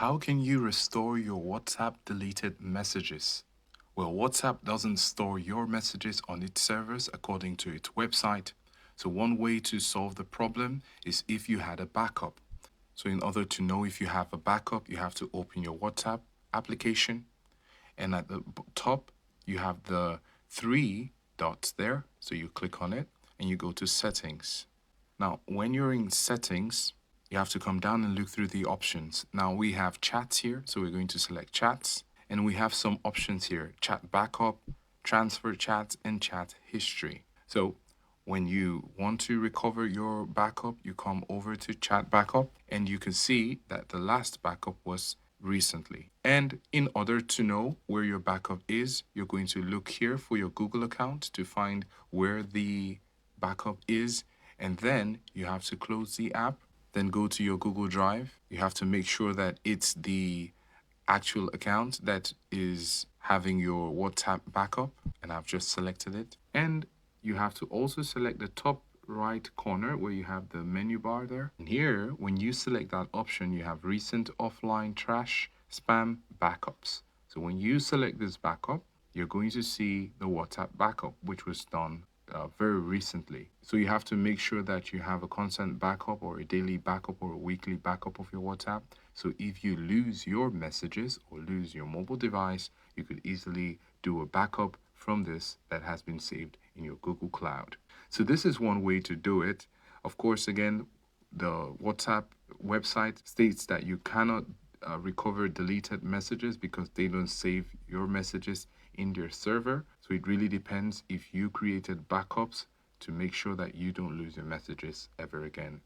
How can you restore your WhatsApp deleted messages? Well, WhatsApp doesn't store your messages on its servers according to its website. So, one way to solve the problem is if you had a backup. So, in order to know if you have a backup, you have to open your WhatsApp application, and at the top, you have the three dots there. So, you click on it and you go to settings. Now, when you're in settings, you have to come down and look through the options. Now we have chats here, so we're going to select chats, and we have some options here: chat backup, transfer chats, and chat history. So when you want to recover your backup, you come over to chat backup, and you can see that the last backup was recently. And in order to know where your backup is, you're going to look here for your Google account to find where the backup is, and then you have to close the app, then go to your Google Drive. You have to make sure that it's the actual account that is having your WhatsApp backup, and I've just selected it. And you have to also select the top right corner where you have the menu bar there. And here, when you select that option, you have recent offline trash spam backups. So when you select this backup, you're going to see the WhatsApp backup, which was done very recently. So you have to make sure that you have a constant backup or a daily backup or a weekly backup of your WhatsApp. So if you lose your messages or lose your mobile device, you could easily do a backup from this that has been saved in your Google Cloud. So this is one way to do it. Of course, again, the WhatsApp website states that you cannot recover deleted messages because they don't save your messages in their server. So it really depends if you created backups to make sure that you don't lose your messages ever again.